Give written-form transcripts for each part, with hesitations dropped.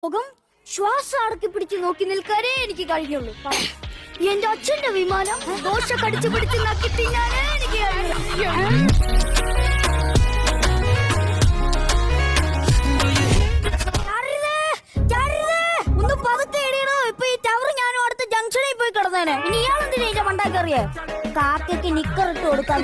ലോകം ശ്വാസം അടക്കി പിടിച്ച് നോക്കി നിൽക്കാനേ എനിക്ക് കഴിഞ്ഞുള്ളൂ. എന്റെ അച്ഛന്റെ വിമാനം ദോശ കടിച്ചു പിടിച്ച് നക്കി തിന്നാനേ എനിക്ക് ഒന്ന് പതുക്കെ ഇടണോ. ഇപ്പൊ ഈ ടവർ ഞാനും അടുത്ത ജംഗ്ഷനിൽ പോയി കിടന്നേനെ. ഇനി ഇയാളെന്തിനാ എന്റെ മണ്ടാക്കറിയേ കാക്കയ്ക്ക് നിക്കർ ഇട്ട് കൊടുക്കാൻ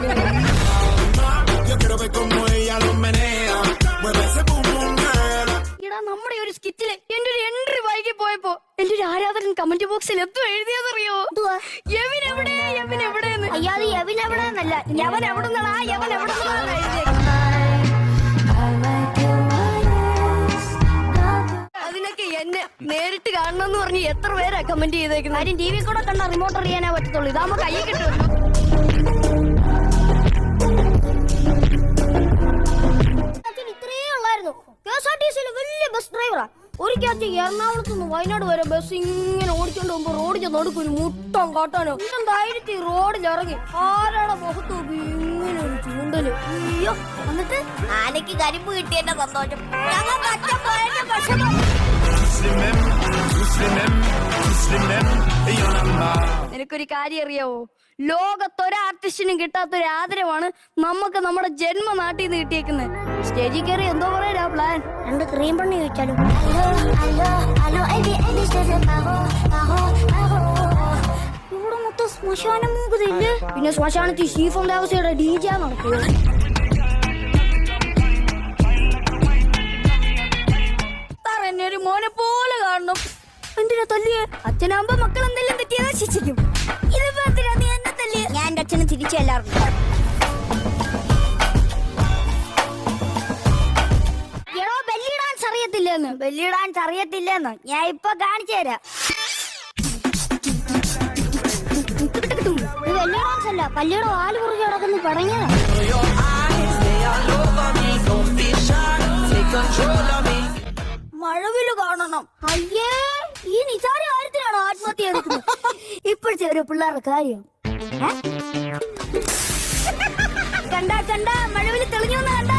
നമ്മുടെ ഒരു സ്കിറ്റില് എന്റെ ഒരു എൻട്രി വൈകി പോയപ്പോ എന്റെ ഒരു ആരാധകൻ കമന്റ് ബോക്സിൽ എന്തോ എഴുതിയതറിയോ? യവൻ എവിടെ യവൻ എവിടെയെന്ന്. അയ്യാതെ യവൻ എവിടെന്നല്ല, യവൻ എവിടെന്നാ യവൻ എവിടെന്നാണ് അതിനൊക്കെ എന്നെ നേരിട്ട് കാണണമെന്ന് പറഞ്ഞ് എത്ര പേരാ കമന്റ് ചെയ്തേക്കുന്നത്. ആരും ടി വി കൂടെ കണ്ട റിമോട്ട് അറിയാനേ പറ്റത്തുള്ളൂ. ഇതാകുമ്പോ കൈ കിട്ടുമല്ലോ. വലിയ ബസ് ഡ്രൈവറാ. ഒരിക്കലും എറണാകുളത്ത് നിന്ന് വയനാട് വരെ ബസ് ഇങ്ങനെ ഓടിച്ചോണ്ട് പോകുമ്പോ റോഡിന്റെ നടുക്ക് ഒരു മുട്ടം കാട്ടാനോ ധൈര്യത്തിൽ റോഡിൽ ഇറങ്ങി ആരാടെ മുഖത്ത് ഇങ്ങനെ ഒരു ചൂണ്ടല്. അയ്യോ, എന്നിട്ട് ആനയ്ക്ക് കരിമ്പ് കിട്ടിയതിന്റെ സന്തോഷം. നിനക്കൊരു കാര്യം അറിയാവോ? ലോകത്തൊരു ആർട്ടിസ്റ്റിനും കിട്ടാത്തൊരു ആദരവാണ് നമുക്ക് നമ്മുടെ ജന്മനാട്ടിൽ നിന്ന് കിട്ടിയേക്കുന്നത്. സ്റ്റേജിൽ കയറി എന്തോ പറയാ പ്ലാൻ? 2 ക്രീം പണി ചോദിച്ചാലും ഇവിടെ മൊത്തം ശ്മശാനം മൂക്കുന്നില്ലേ. പിന്നെ ശ്മശാനത്തിൽ ഷീഫോൺ ദേവസയുടെ DJ നടക്കുക. എന്നെ ഒരു മോനെ പോലെ കാണണം. എന്തിനാ തല്ലിയേ? അച്ഛനാകുമ്പോ മക്കൾ എന്തെല്ലാം തെറ്റിയതാ ശിക്ഷിക്കും. ഇതിപ്പോ എന്തിനാ നീ എന്നെ തല്ലിയേ? ഞാൻ എന്റെ അച്ഛനെ തിരിച്ചെല്ലാറുണ്ട്. എടോ ബെല്ലി ഡാൻസ് അറിയത്തില്ലെന്ന്. ബെല്ലി ഡാൻസ് അറിയത്തില്ലെന്ന് ഞാൻ ഇപ്പൊ കാണിച്ചു തരാം. ഇത് ബെല്ലി ഡാൻസ് അല്ല, പല്ലിയുടെ വാല് കുറിച്ച് കിടക്കുന്നു പറഞ്ഞതാ. മഴവില് കാണണം. അയ്യേ, ഈ നിസാര കാര്യത്തിനാണോ ആത്മഹത്യ എടുക്കുന്നത്? ഇപ്പോഴത്തെ ഒരു പിള്ളേരുടെ കാര്യം കണ്ട കണ്ട മഴവില് തെളിഞ്ഞു കണ്ട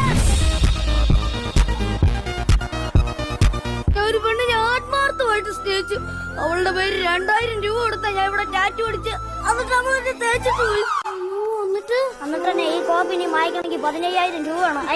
ഒരു പെണ്ണ് ഞാൻ ആത്മാർത്ഥമായിട്ട് സ്നേഹിച്ചു. അവളുടെ പേര് 2000 രൂപ കൊടുത്താ ഞാൻ ഇവിടെ ടാറ്റു അടിച്ച് എന്നിട്ട് നമ്മളെ തേച്ചിട്ട് പോയി. എന്നിട്ട് തന്നെ ഈ കോപ്പിനി വായിക്കണമെങ്കിൽ 15000 രൂപ വേണം.